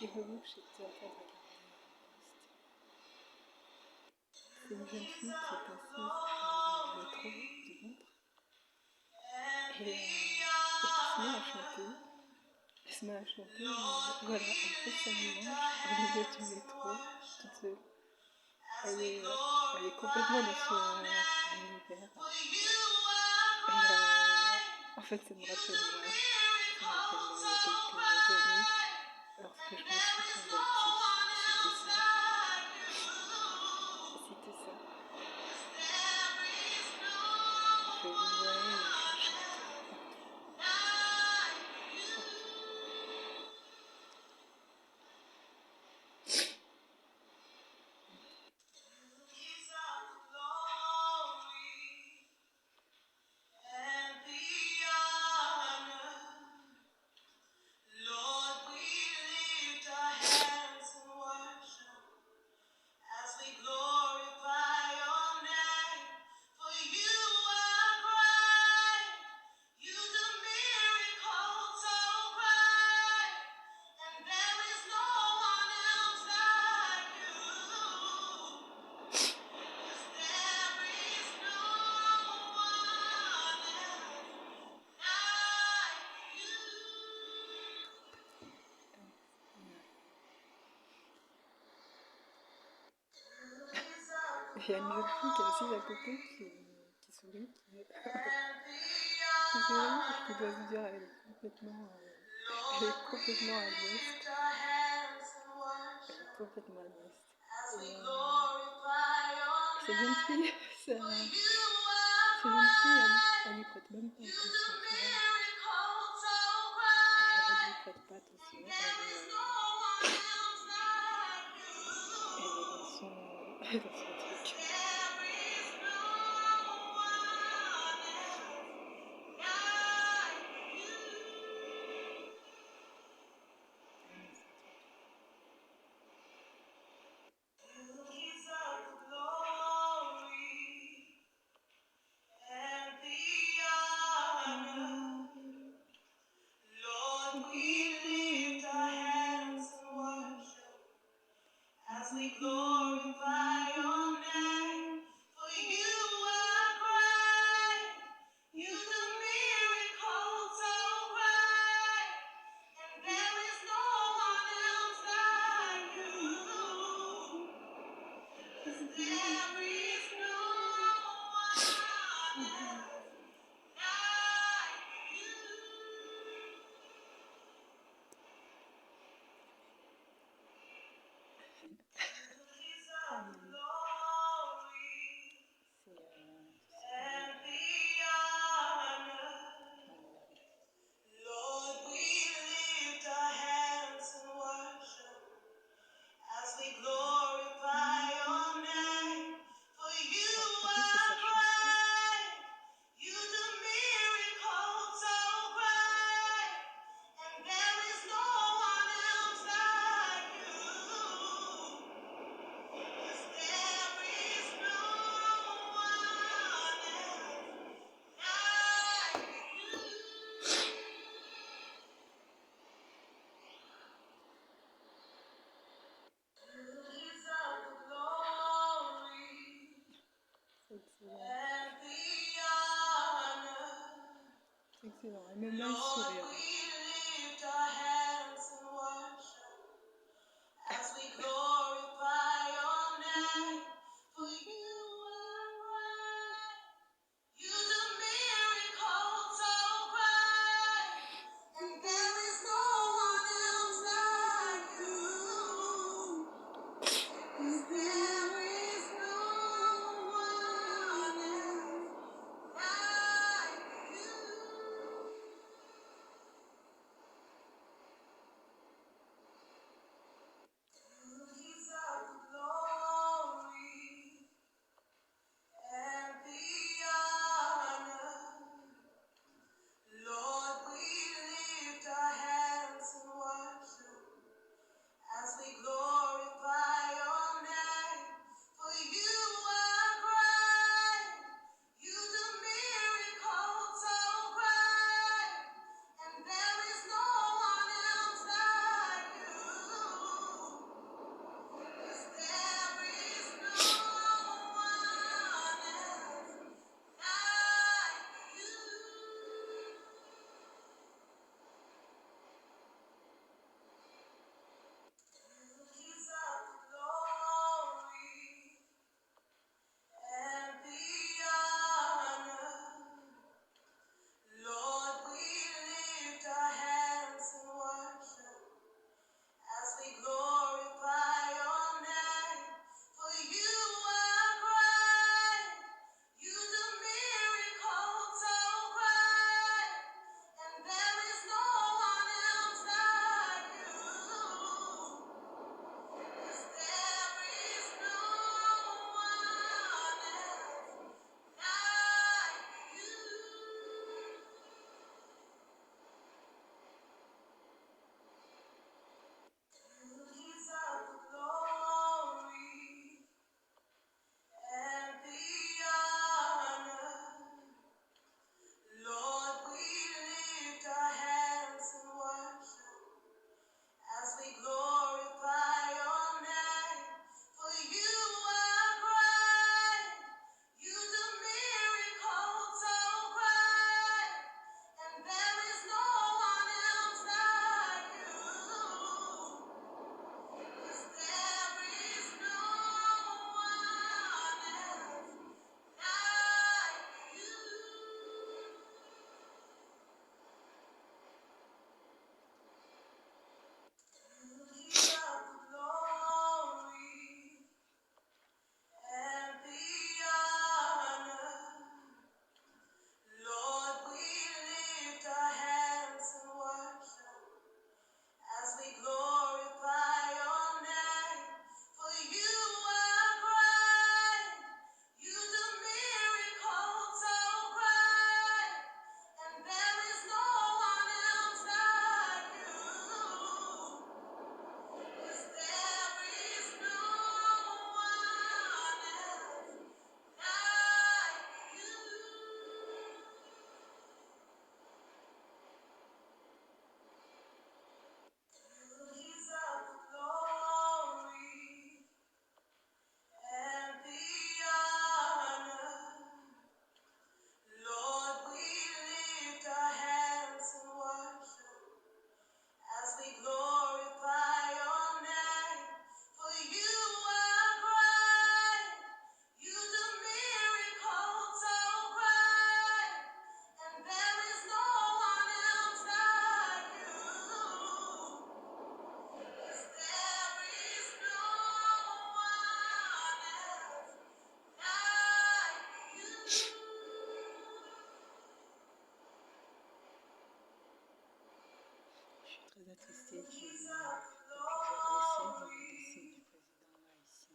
qui relou, j'étais en train de regarder un post. C'est une jeune fille qui est assise dans le métro de Londres et qui se met à chanter. Elle se met à chanter, voilà, elle fait sa louange au milieu du métro, toute seule. Elle est complètement dans son univers. Et en fait, ça me rappelle moi, il y a quelques années, lorsque je me suis convertie. C'était ça. Je louais et je chantais partout. Il y a une jeune fille qui est assise à côté qui sourit, qui sourit et qui doit se dire elle est complètement à l'ouest. Elle est complètement à l'ouest. Et cette jeune fille, elle y prête même pas attention. Elle y prête pas attention. Elle est dans son truc. C'est excellent. Elle me met le sourire. notre ici qui est toujours dressé, le signe du président là ici.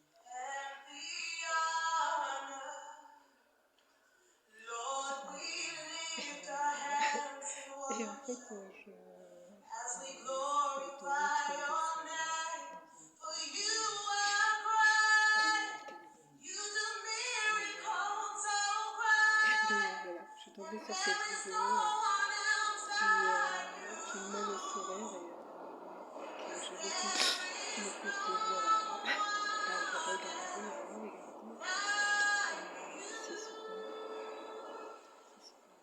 Et en fait, je dois mettre de voilà, je suis tombée sur cette vidéo qui me met le sourire et que j'ai beaucoup me fait plaisir à regarder, à regarder. C'est super. C'est super.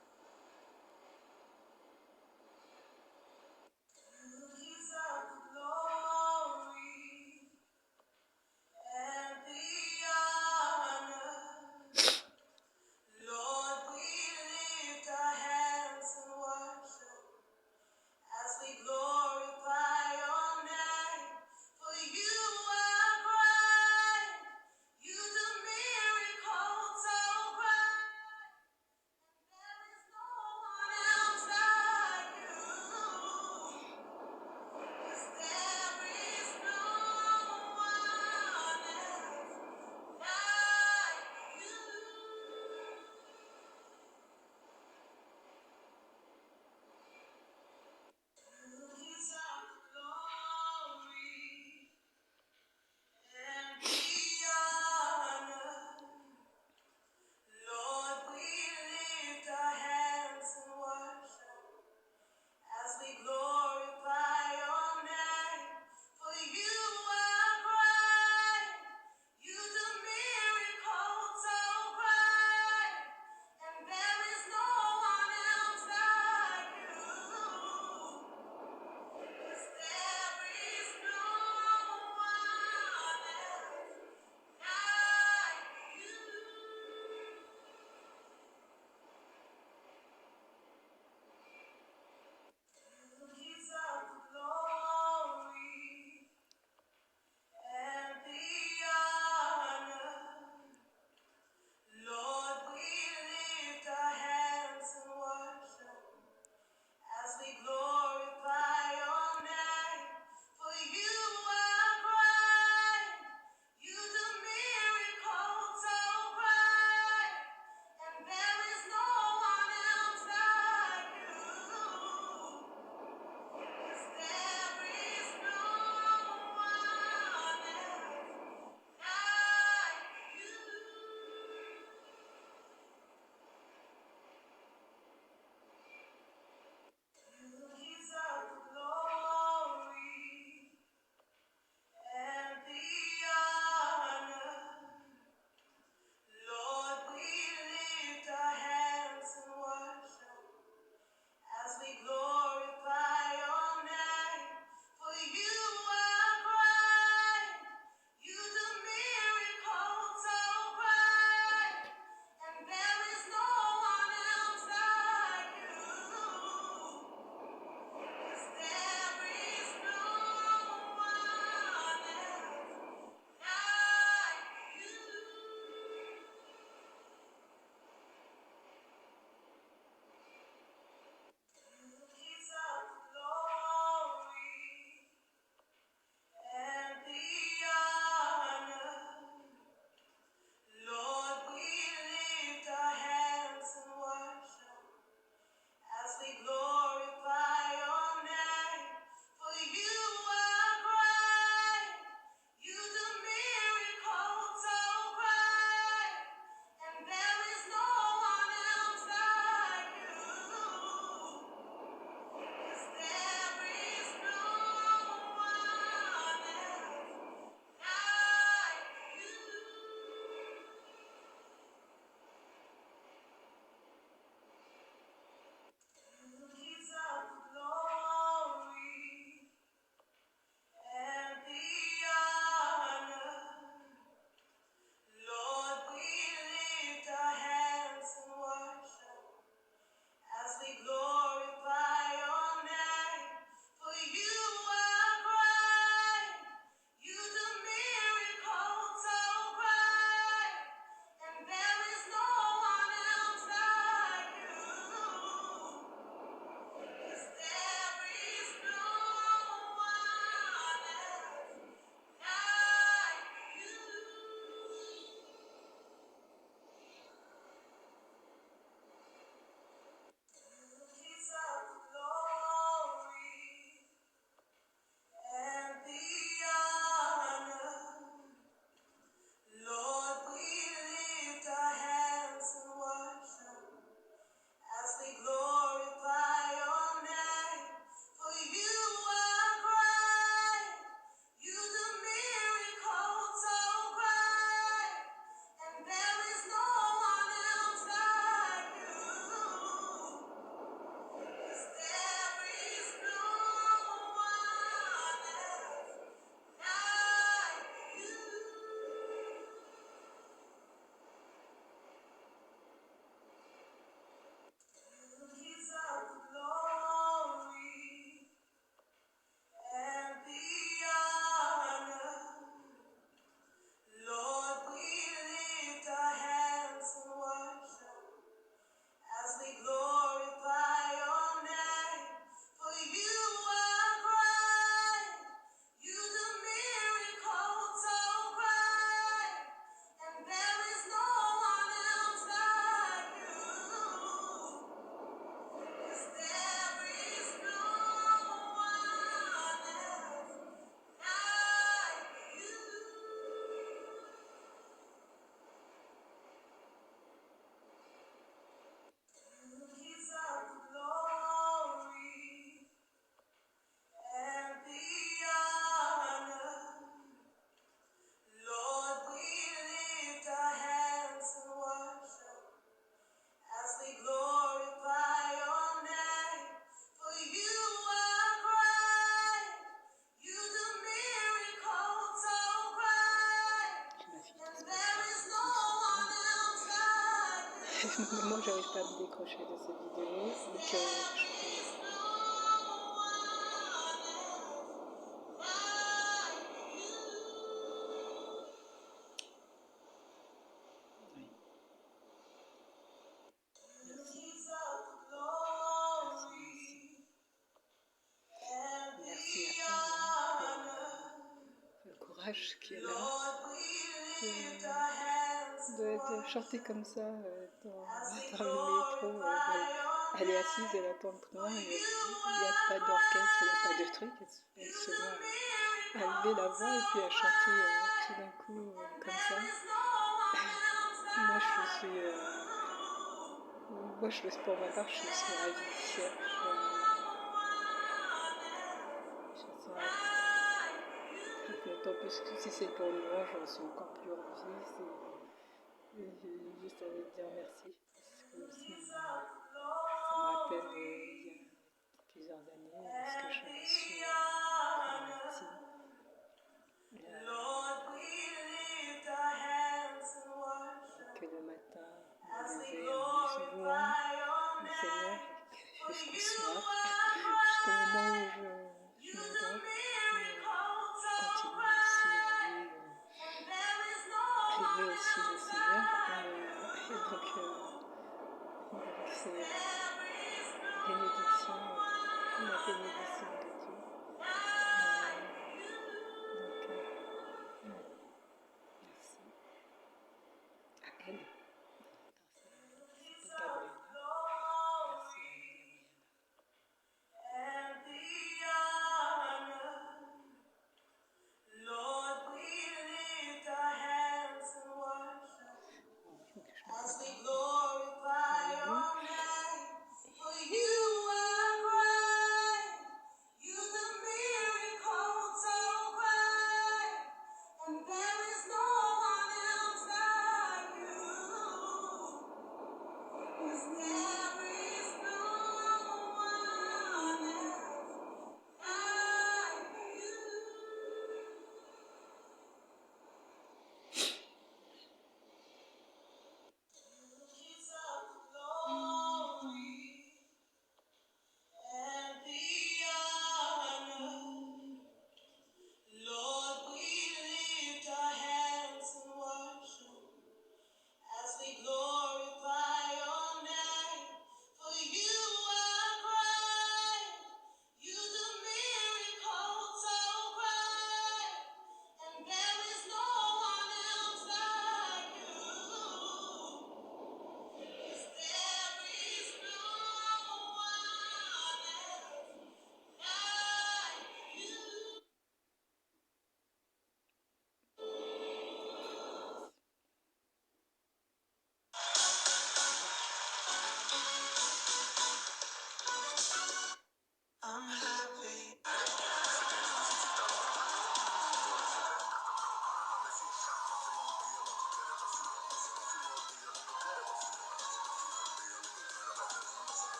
Moi, j'arrive pas à me décrocher de cette vidéo, donc je oui. Merci à elle pour le courage qui est là de chanter comme ça dans le métro. Voilà. Elle est assise, elle attend le train, il n'y a pas d'orchestre, il n'y a pas de truc. Elle se met à lever la voix et puis à chanter tout d'un coup comme ça. Moi, pour ma part, je suis ravie. Je suis ravie. D'autant plus que si c'est pour moi, j'en suis encore plus ravie. J'ai juste envie de dire merci. Parce que aussi, ça me rappelle il y a plusieurs années ce que j'ai reçu comme médecine. Que le matin, on devait louer le Seigneur jusqu'au soir, jusqu'au moment où je m'endors. Je continue aussi à louer aussi le Seigneur. Et donc c'est bénédiction, la bénédiction de Dieu. Donc, merci à elle. C'est Gabriela. Merci à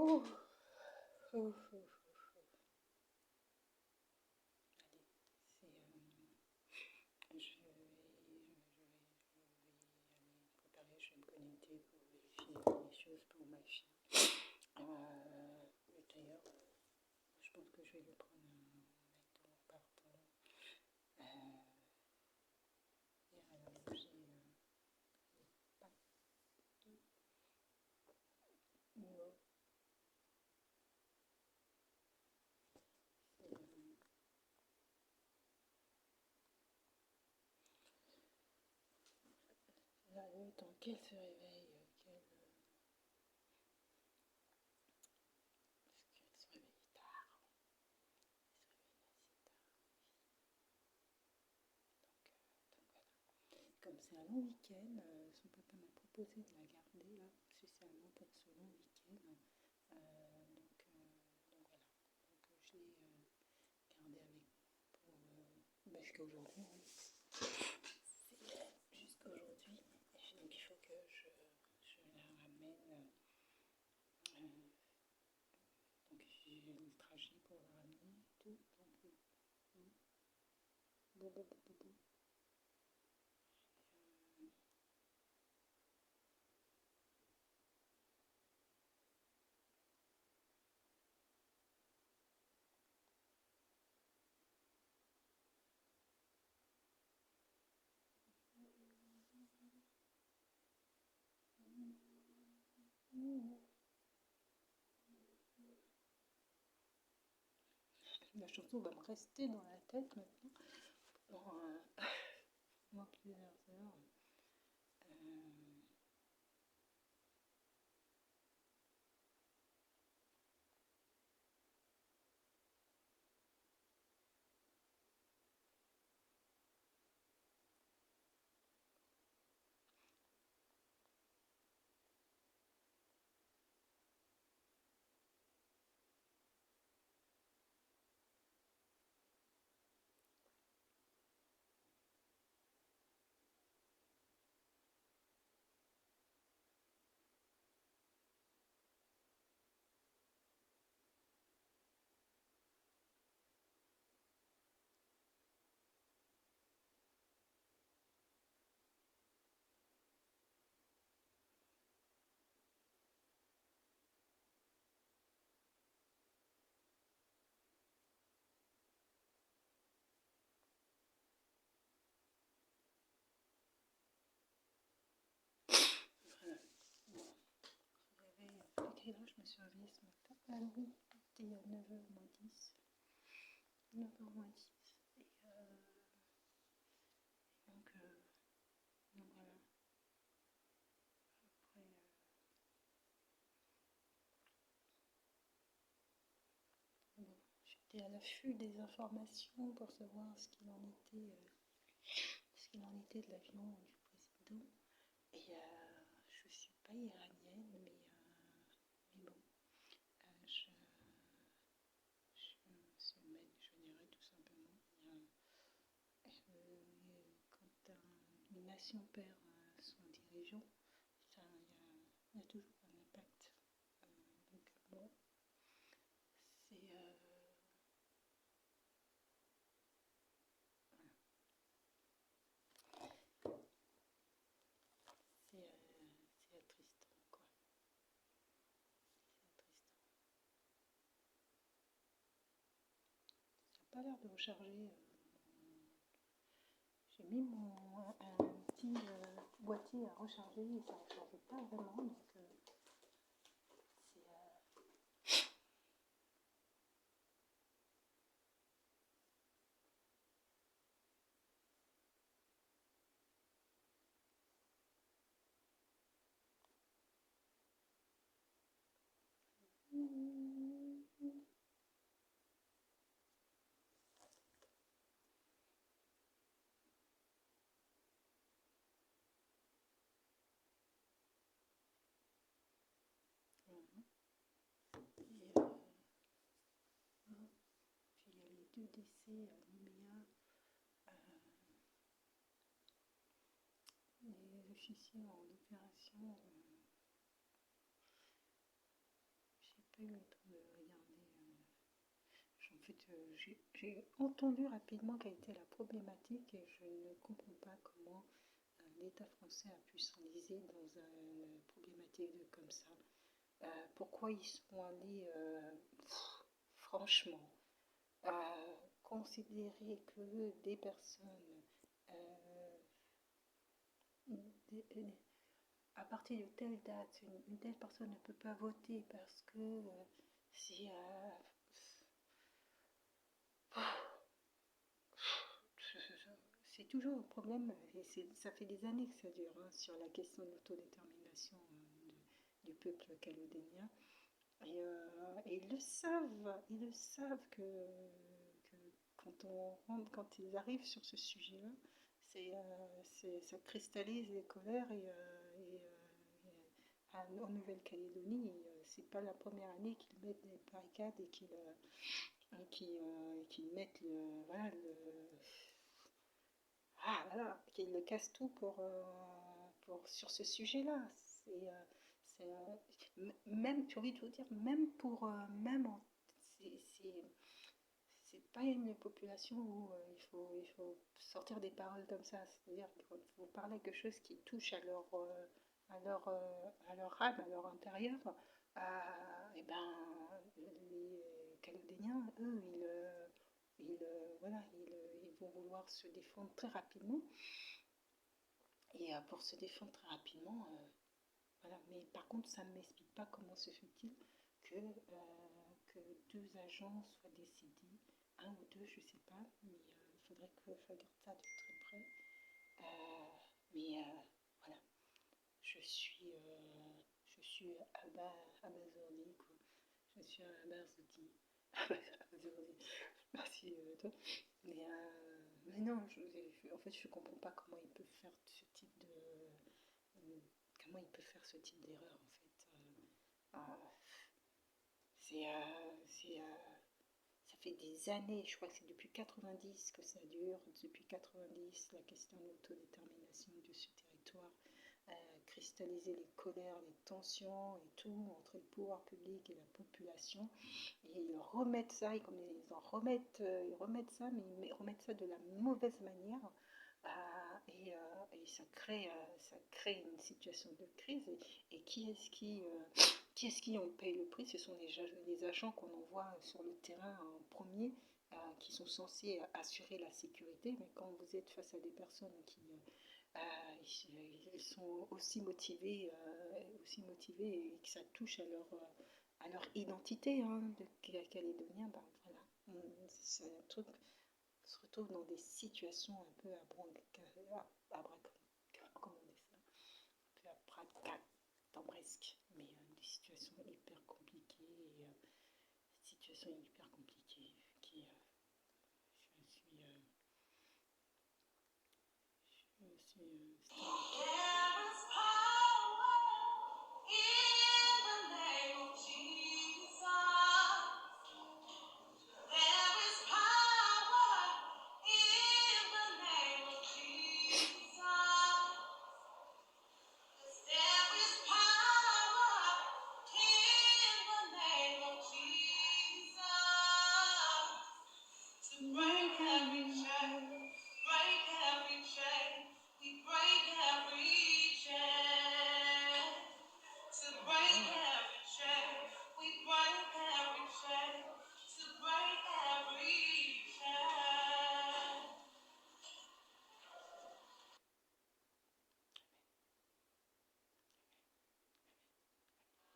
Oh, oh, oh. Allez, je vais préparer, je vais me connecter pour vérifier les choses pour ma fille. D'ailleurs, je pense que je vais lui prendre un pardon. Hier, elle a mangé pas non. Là, le temps qu'elle se réveille, qu'elle se réveille tard. Donc voilà. Comme c'est un long week-end, son papa m'a proposé proposé de la garder là, spécialement pour ce long week-end. Donc voilà. Donc je l'ai gardé avec pour jusqu'à aujourd'hui. C'est jusqu'à aujourd'hui. Donc il faut que je la ramène. Donc j'ai le trajet pour la ramener et tout. Donc la chanson va me rester dans la tête maintenant pendant plusieurs heures. Voilà. Bon. À quelle heure je me suis réveillée ce matin? Ah oui, c'était à 9h moins 10. 9h moins 10. Donc voilà. Après, bon, j'étais à l'affût des informations pour savoir ce qu'il en était de l'avion du président. Et je ne suis pas iranienne, mais bon, je dirais tout simplement, quand une nation perd son dirigeant, il y a toujours un impact. Donc bon, c'est c'est attristant, quoi. C'est attristant. Ça n'a pas l'air de recharger. J'ai mis un petit boîtier à recharger et ça ne recharge pas vraiment. Donc c'est puis il y a les 2 décès à Nouméa. Les officiers en opération, j'ai pas eu le temps de regarder. En fait, j'ai entendu rapidement quelle était la problématique et je ne comprends pas comment l'État français a pu s'enliser dans une problématique comme ça. Pourquoi ils sont allés, franchement, considérer que des personnes à partir de telle date, une telle personne ne peut pas voter parce que si c'est toujours un problème et ça fait des années que ça dure sur la question de l'autodétermination du peuple calédonien. Et ils le savent que quand ils arrivent sur ce sujet-là, ça cristallise les colères et en Nouvelle-Calédonie, c'est pas la première année qu'ils mettent des barricades et qu'ils mettent voilà, qu'ils le cassent tout sur ce sujet-là. Même, j'ai envie de vous dire, même pour, même en, c'est pas une population où il faut sortir des paroles comme ça. C'est-à-dire qu'il faut parler quelque chose qui touche à leur âme, à leur intérieur. Et ben, les Calédoniens, eux, ils vont vouloir se défendre très rapidement. Et pour se défendre très rapidement, voilà. Mais par contre, ça ne m'explique pas comment se fait-il que deux agents soient décédés, un ou deux, je ne sais pas, mais il faudrait que je regarde ça de très près. Mais voilà, je suis, je suis abasourdie, quoi. Je suis abasourdie. Abasourdie. Merci toi. Mais non, en fait, je comprends pas comment ils peuvent faire ce type comment ils peuvent faire ce type d'erreur, en fait. C'est, ça fait des années, je crois que c'est depuis 90 que ça dure, depuis 90, la question de l'autodétermination de ce territoire, cristalliser les colères, les tensions et tout entre le pouvoir public et la population. Et ils remettent ça, ils remettent ça, mais ils remettent ça de la mauvaise manière. Et ça crée une situation de crise. Et qui est-ce qui en paye le prix? Ce sont les agents qu'on envoie sur le terrain en premier, qui sont censés assurer la sécurité. Mais quand vous êtes face à des personnes ils sont aussi motivés et que ça touche à leur identité de calédonien, ben voilà, c'est un truc, on se retrouve dans des situations un peu comment on dit ça, un peu abracadabresque, mais des situations hyper compliquées et situations hyper compliquées qui je suis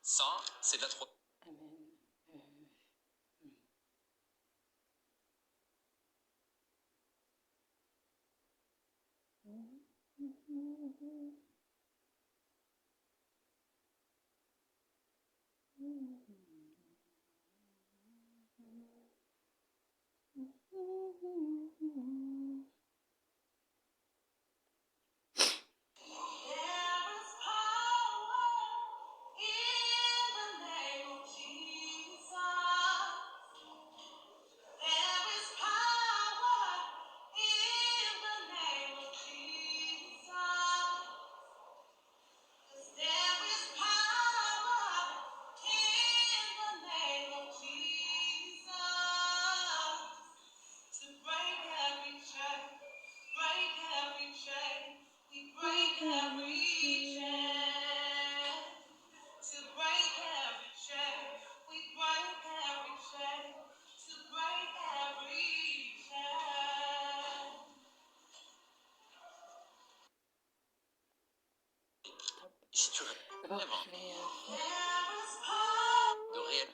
Ça, c'est de la trop. Amen. Si tu Bon, rêves je vais de réel.